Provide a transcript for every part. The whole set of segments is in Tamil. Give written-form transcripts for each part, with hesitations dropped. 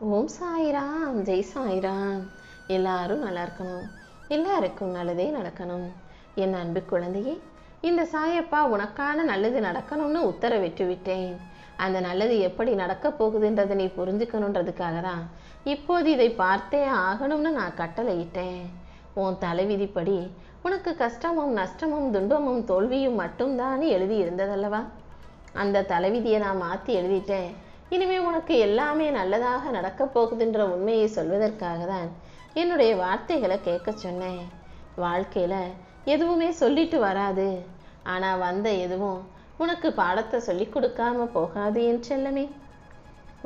ஓம் சாய்ராம், ஜெய் சாய்ராம். எல்லாரும் நல்லா இருக்கணும், எல்லாருக்கும் நல்லதே நடக்கணும். என் அன்பு குழந்தையே, இந்த சாயப்பா உனக்கான நல்லது நடக்கணும்னு உத்தரவிட்டு விட்டேன். அந்த நல்லது எப்படி நடக்க போகுதுன்றதை நீ புரிஞ்சுக்கணுன்றதுக்காக தான் இப்போது இதை பார்த்தே ஆகணும்னு நான் கட்டளையிட்டேன். உன் தலைவிதிப்படி உனக்கு கஷ்டமும் நஷ்டமும் துன்பமும் தோல்வியும் மட்டும்தான் எழுதி இருந்ததல்லவா? அந்த தலைவிதியை நான் மாற்றி எழுதிட்டேன். இனிமே உனக்கு எல்லாமே நல்லதாக நடக்க போகுதுன்ற உண்மையை சொல்வதற்காக தான் என்னுடைய வார்த்தைகளை கேட்க சொன்னேன். வாழ்க்கையில எதுவுமே சொல்லிட்டு வராது, ஆனா வந்த எதுவும் உனக்கு பாடத்தை சொல்லி கொடுக்காம போகாது என் செல்லமே.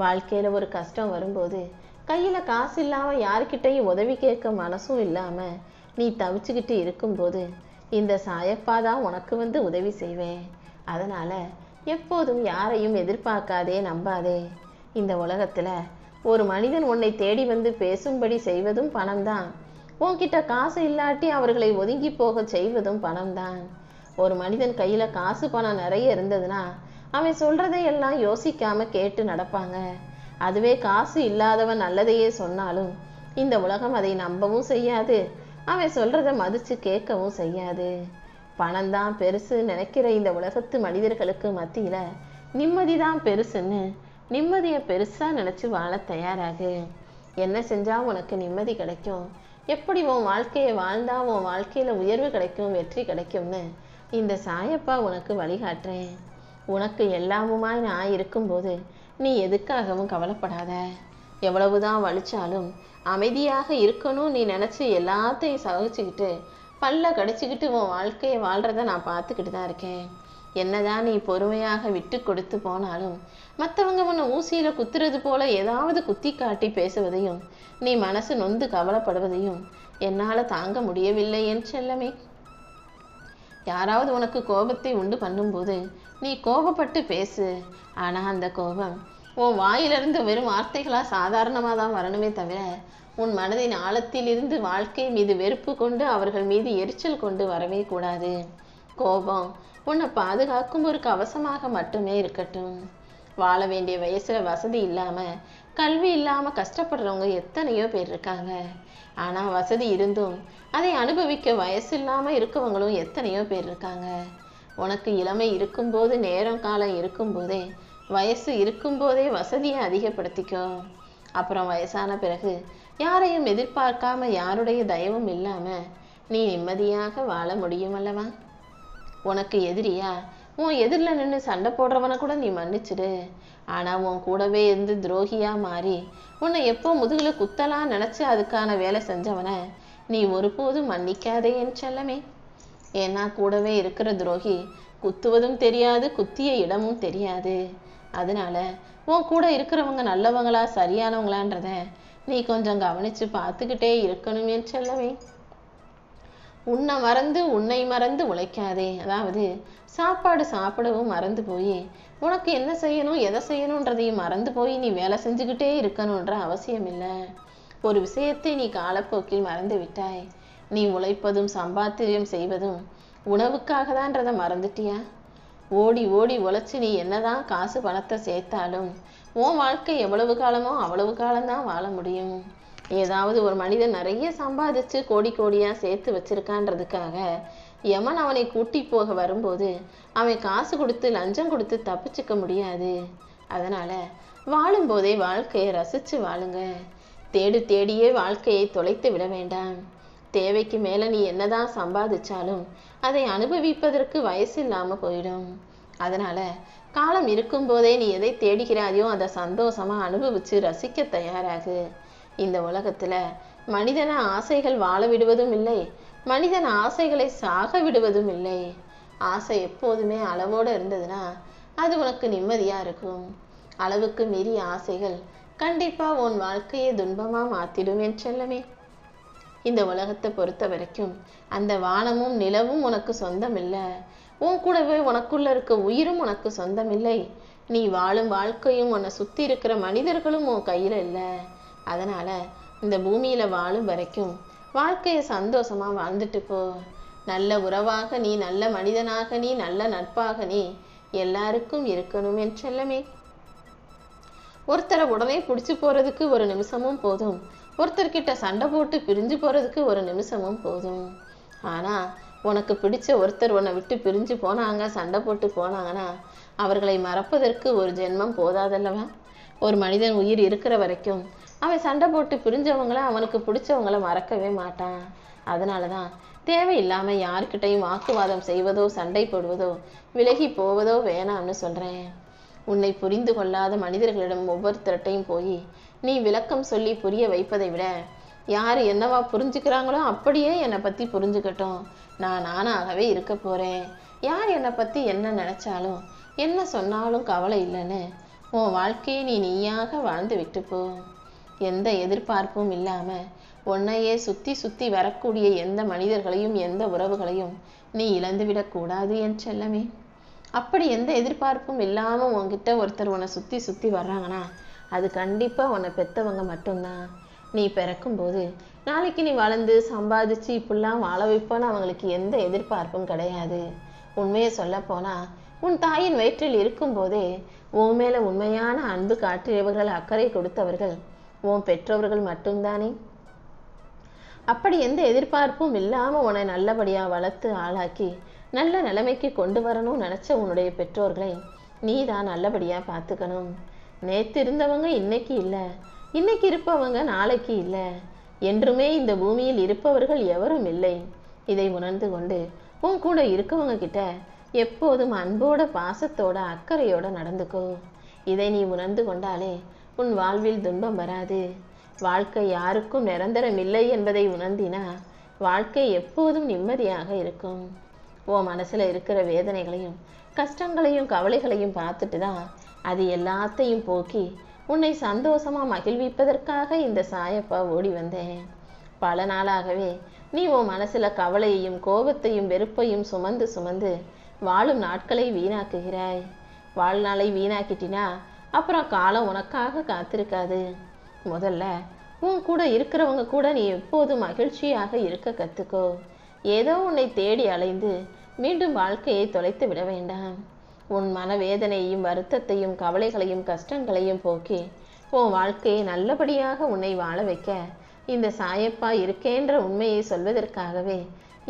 வாழ்க்கையில ஒரு கஷ்டம் வரும்போது கையில காசு இல்லாம யாருக்கிட்டையும் உதவி கேட்க மனசும் இல்லாம நீ தவிச்சுக்கிட்டு இருக்கும்போது இந்த சாயப்பா தான் உனக்கு வந்து உதவி செய்வேன். அதனால எப்போதும் யாரையும் எதிர்பார்க்காதே, நம்பாதே. இந்த உலகத்துல ஒரு மனிதன் உன்னை தேடி வந்து பேசும்படி செய்வதும் பணம்தான். உன்கிட்ட காசு இல்லாட்டி அவர்களை ஒதுங்கி போக செய்வதும் பணம்தான். ஒரு மனிதன் கையில காசு பணம் நிறைய இருந்ததுன்னா அவன் சொல்றதையெல்லாம் யோசிக்காம கேட்டு நடப்பாங்க. அதுவே காசு இல்லாதவன் நல்லதையே சொன்னாலும் இந்த உலகம் அதை நம்பவும் செய்யாது, அவன் சொல்றதை மதிச்சு கேட்கவும் செய்யாது. பணம்தான் பெருசு நினைக்கிற இந்த உலகத்து மனிதர்களுக்கு மத்தியில நிம்மதிதான் பெருசுன்னு நிம்மதியை பெருசா நினைச்சு வாழ தயாராகு. என்ன செஞ்சா உனக்கு நிம்மதி கிடைக்கும், எப்படி உன் வாழ்க்கையை வாழ்ந்தா உன் வாழ்க்கையில உயர்வு கிடைக்கும், வெற்றி கிடைக்கும்னு இந்த சாயப்பா உனக்கு வழிகாட்டுறேன். உனக்கு எல்லாமுமாய் நான் இருக்கும்போது நீ எதுக்காகவும் கவலைப்படாத. எவ்வளவுதான் வலிச்சாலும் அமைதியாக இருக்கணும் நீ நினைச்சு எல்லாத்தையும் சகிச்சுக்கிட்டு பல்ல கடிச்சுக்கிட்டு உன் வாழ்க்கையை வாழ்றத நான் பார்த்துக்கிட்டு தான் இருக்கேன். என்னதான் நீ பொறுமையாக விட்டு கொடுத்து போனாலும் மற்றவங்க உன்னை ஊசியில குத்துறது போல ஏதாவது குத்தி காட்டி பேசுவதையும் நீ மனசு நொந்து கவலைப்படுவதையும் என்னால தாங்க முடியவில்லை என் செல்லமே. யாராவது உனக்கு கோபத்தை உண்டு பண்ணும்போது நீ கோபப்பட்டு பேசு. ஆனா அந்த கோபம் உன் வாயிலிருந்து வெறும் வார்த்தைகளா சாதாரணமாக தான் வரணுமே தவிர உன் மனதின் ஆழத்தில் இருந்து வாழ்க்கை மீது வெறுப்பு கொண்டு அவர்கள் மீது எரிச்சல் கொண்டு வரவே கூடாது. கோபம் உன்னை பாதுகாக்கும் ஒரு கவசமாக மட்டுமே இருக்கட்டும். வாழ வேண்டிய வயசுல வசதி இல்லாம கல்வி இல்லாம கஷ்டப்படுறவங்க எத்தனையோ பேர் இருக்காங்க. ஆனா வசதி இருந்தும் அதை அனுபவிக்க வயசு இல்லாம இருக்கவங்களும் எத்தனையோ பேர் இருக்காங்க. உனக்கு இளமை இருக்கும்போது, நேரம் காலம் இருக்கும்போதே, வயசு இருக்கும்போதே வசதியை அதிகப்படுத்திக்கோ. அப்புறம் வயசான பிறகு யாரையும் எதிர்பார்க்காம யாருடைய தயவும் இல்லாம நீ நிம்மதியாக வாழ முடியும் அல்லவா? உனக்கு எதிரியா உன் எதிரில் நின்று சண்டை போடுறவனை கூட நீ மன்னிச்சிடு. ஆனா உன் கூடவே இருந்து துரோகியா மாறி உன்னை எப்போ முதுகுல குத்தலாம் நினைச்சு அதுக்கான வேலை செஞ்சவனை நீ ஒருபோதும் மன்னிக்காதே என் செல்லமே. ஏன்னா கூடவே இருக்கிற துரோகி குத்துவதும் தெரியாது, குத்திய இடமும் தெரியாது. அதனால உன் கூட இருக்கிறவங்க நல்லவங்களா சரியானவங்களான்றத நீ கொஞ்சம் கவனிச்சு பார்த்துக்கிட்டே இருக்கணும் என் செல்லவே. உன்னை மறந்து உன்னை மறந்து உழைக்காதே. அதாவது சாப்பாடு சாப்பிடவும் மறந்து போய் உனக்கு என்ன செய்யணும் எதை செய்யணுன்றதையும் மறந்து போய் நீ வேலை செஞ்சுக்கிட்டே இருக்கணுன்ற அவசியம் இல்லை. ஒரு விஷயத்தை நீ காலப்போக்கில் மறந்து விட்டாய். நீ உழைப்பதும் சம்பாத்தியம் செய்வதும் உணவுக்காக தான்றதை மறந்துட்டியா? ஓடி ஓடி உழைச்சி நீ என்னதான் காசு பணத்தை சேர்த்தாலும் உன் வாழ்க்கை எவ்வளவு காலமோ அவ்வளவு காலம்தான் வாழ முடியும். ஏதாவது ஒரு மனிதன் நிறைய சம்பாதிச்சு கோடி கோடியா சேர்த்து வச்சிருக்கான்றதுக்காக யமன் அவனை கூட்டி போக வரும்போது அவன் காசு கொடுத்து லஞ்சம் கொடுத்து தப்பிச்சுக்க முடியாது. அதனால வாழும்போதே வாழ்க்கையை ரசிச்சு வாழுங்க. தேடி தேடியே வாழ்க்கையை தொலைத்து விட வேண்டாம். தேவைக்கு மேல நீ என்னதான் சம்பாதிச்சாலும் அதை அனுபவிப்பதற்கு வயசு இல்லாம போயிடும். அதனால காலம் இருக்கும்போதே நீ எதை தேடுகிறாயோ அதை சந்தோஷமா அனுபவிச்சு ரசிக்க தயாராகு. இந்த உலகத்துல மனிதன ஆசைகள் வாழ விடுவதும் இல்லை, மனிதன் ஆசைகளை சாக விடுவதும் இல்லை. ஆசை எப்போதுமே அளவோடு இருந்ததுன்னா அது உனக்கு நிம்மதியா இருக்கும். அளவுக்கு மீறிய ஆசைகள் கண்டிப்பா உன் வாழ்க்கையை துன்பமா மாத்திடும் என் செல்லமே. இந்த உலகத்தை பொறுத்த வரைக்கும் அந்த வானமும் நிலவும் உனக்கு சொந்தம் இல்லை. உன் கூடவே உனக்குள்ள இருக்க உயிரும் உனக்கு சொந்தம் இல்லை. நீ வாழும் வாழ்க்கையும் உன்னை சுத்தி இருக்கிற மனிதர்களும் உன் கையில இல்லை. அதனால இந்த பூமியில வாழும் வரைக்கும் வாழ்க்கையை சந்தோஷமா வாழ்ந்துட்டு போ. நல்ல உறவாக நீ, நல்ல மனிதனாக நீ, நல்ல நட்பாக நீ எல்லாருக்கும் இருக்கணும் என் செல்லமே. ஒருத்தரை உடனே பிடிச்சி போறதுக்கு ஒரு நிமிஷமும் போதும், ஒருத்தர்கிட்ட சண்டை போட்டு பிரிஞ்சு போறதுக்கு ஒரு நிமிஷமும் போதும். ஆனா உனக்கு பிடிச்ச ஒருத்தர் உன்னை விட்டு பிரிஞ்சு போனாங்க, சண்டை போட்டு போனாங்கன்னா அவர்களை மறப்பதற்கு ஒரு ஜென்மம் போதாதல்லவா? ஒரு மனிதன் உயிர் இருக்கிற வரைக்கும் அவன் சண்டை போட்டு பிரிஞ்சவங்கள, அவனுக்கு பிடிச்சவங்கள மறக்கவே மாட்டான். அதனாலதான் தேவையில்லாம யாருக்கிட்டையும் வாக்குவாதம் செய்வதோ, சண்டை போடுவதோ, விலகி போவதோ வேணாம்னு சொல்றேன். உன்னை புரிந்து கொள்ளாத மனிதர்களிடம் ஒவ்வொருத்தரட்டையும் போய் நீ விளக்கம் சொல்லி புரிய வைப்பதை விட, யார் என்னவா புரிஞ்சுக்கிறாங்களோ அப்படியே என்னை பத்தி புரிஞ்சுக்கட்டும், நான் நானாகவே இருக்க போறேன், யார் என்னை பத்தி என்ன நினைச்சாலும் என்ன சொன்னாலும் கவலை இல்லைன்னு உன் வாழ்க்கையை நீ நீயாக வாழ்ந்து விட்டு போ. எந்த எதிர்பார்ப்பும் இல்லாம உன்னையே சுத்தி சுத்தி வரக்கூடிய எந்த மனிதர்களையும் எந்த உறவுகளையும் நீ இழந்துவிடக் கூடாது என் செல்லமே. அப்படி எந்த எதிர்பார்ப்பும் இல்லாம உன்கிட்ட ஒருத்தர் உன்னை சுத்தி சுத்தி வர்றாங்கன்னா அது கண்டிப்பா உன்னை பெத்தவங்க மட்டும்தான். நீ பிறக்கும்போது நாளைக்கு நீ வளர்ந்து சம்பாதிச்சு இப்படிலாம் வாழ வைப்போன்னு அவங்களுக்கு எந்த எதிர்பார்ப்பும் கிடையாது. உண்மையை சொல்ல போனா உன் தாயின் வயிற்றில் இருக்கும் போதே உன் மேல உண்மையான அன்பு காட்டியவர்கள், அக்கறை கொடுத்தவர்கள் உன் பெற்றோர்கள் மட்டும்தானே. அப்படி எந்த எதிர்பார்ப்பும் இல்லாம உன்னை நல்லபடியா வளர்த்து ஆளாக்கி நல்ல நிலைமைக்கு கொண்டு வரணும்னு நினைச்ச உன்னுடைய பெற்றோர்களை நீ தான் நல்லபடியா பார்த்துக்கணும். நேத்து இருந்தவங்க இன்னைக்கு இல்லை, இன்னைக்கு இருப்பவங்க நாளைக்கு இல்லை, என்றுமே இந்த பூமியில் இருப்பவர்கள் எவரும் இல்லை. இதை உணர்ந்து கொண்டு உன் கூட இருக்கவங்க கிட்ட எப்போதும் அன்போட, பாசத்தோட, அக்கறையோட நடந்துக்கோ. இதை நீ உணர்ந்து கொண்டாலே உன் வாழ்வில் துன்பம் வராது. வாழ்க்கை யாருக்கும் நிரந்தரம் இல்லை என்பதை உணர்ந்தினா வாழ்க்கை எப்போதும் நிம்மதியாக இருக்கும். உன் மனசுல இருக்கிற வேதனைகளையும் கஷ்டங்களையும் கவலைகளையும் பார்த்துட்டு தான் அது எல்லாத்தையும் போக்கி உன்னை சந்தோஷமா மகிழ்விப்பதற்காக இந்த சாயப்பா ஓடி வந்தேன். பல நாளாகவே நீ உன் மனசுல கவலையையும் கோபத்தையும் வெறுப்பையும் சுமந்து சுமந்து வாழும் நாட்களை வீணாக்குகிறாய். வாழ்நாளை வீணாக்கிட்டினா அப்புறம் காலம் உனக்காக காத்திருக்காது. முதல்ல உன் கூட இருக்கிறவங்க கூட நீ எப்போதும் மகிழ்ச்சியாக இருக்க கத்துக்கோ. ஏதோ உன்னை தேடி அலைந்து மீண்டும் வாழ்க்கையை தொலைத்து விட வேண்டாம். உன் மனவேதனையையும் வருத்தத்தையும் கவலைகளையும் கஷ்டங்களையும் போக்கி உன் வாழ்க்கையை நல்லபடியாக உன்னை வாழ வைக்க இந்த சாயப்பா இருக்கேன்ற உண்மையை சொல்வதற்காகவே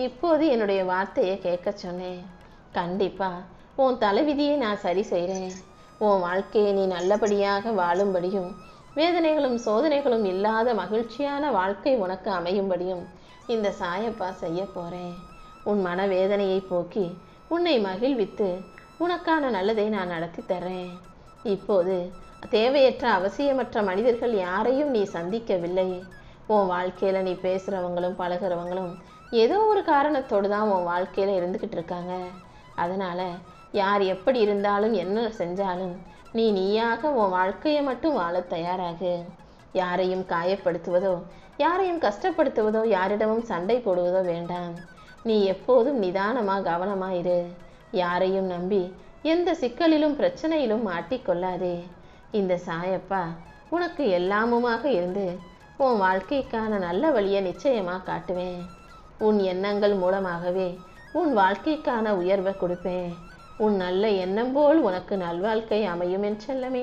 இப்போது என்னுடைய வார்த்தையை கேட்க சொன்னேன். கண்டிப்பா உன் தலைவிதியை நான் சரி செய்கிறேன். உன் வாழ்க்கையை நீ நல்லபடியாக வாழும்படியும் வேதனைகளும் சோதனைகளும் இல்லாத மகிழ்ச்சியான வாழ்க்கை உனக்கு அமையும்படியும் இந்த சாயப்பா செய்ய போறேன். உன் மனவேதனையை போக்கி உன்னை மகிழ்வித்து உனக்கான நல்லதை நான் நடத்தி தர்றேன். இப்போது தேவையற்ற அவசியமற்ற மனிதர்கள் யாரையும் நீ சந்திக்கவில்லை. உன் வாழ்க்கையில நீ பேசுறவங்களும் பழகிறவங்களும் ஏதோ ஒரு காரணத்தோடு தான் உன் வாழ்க்கையில இருந்துகிட்டு இருக்காங்க. அதனால யார் எப்படி இருந்தாலும் என்ன செஞ்சாலும் நீ நீயாக உன் வாழ்க்கையை மட்டும் வாழ தயாராகு. யாரையும் காயப்படுத்துவதோ, யாரையும் கஷ்டப்படுத்துவதோ, யாரிடமும் சண்டை போடுவதோ வேண்டாம். நீ எப்போதும் நிதானமா கவனமா இரு. யாரையும் நம்பி எந்த சிக்கலிலும் பிரச்சனையிலும் மாட்டிக்கொள்ளாதே. இந்த சாயப்பா உனக்கு எல்லாமுமாக இருந்து உன் வாழ்க்கைக்கான நல்ல வழியை நிச்சயமா காட்டுவேன். உன் எண்ணங்கள் மூலமாகவே உன் வாழ்க்கைக்கான உயர்வை கொடுப்பேன். உன் நல்ல எண்ணம் போல் உனக்கு நல்வாழ்க்கை அமையும் என் செல்லமே.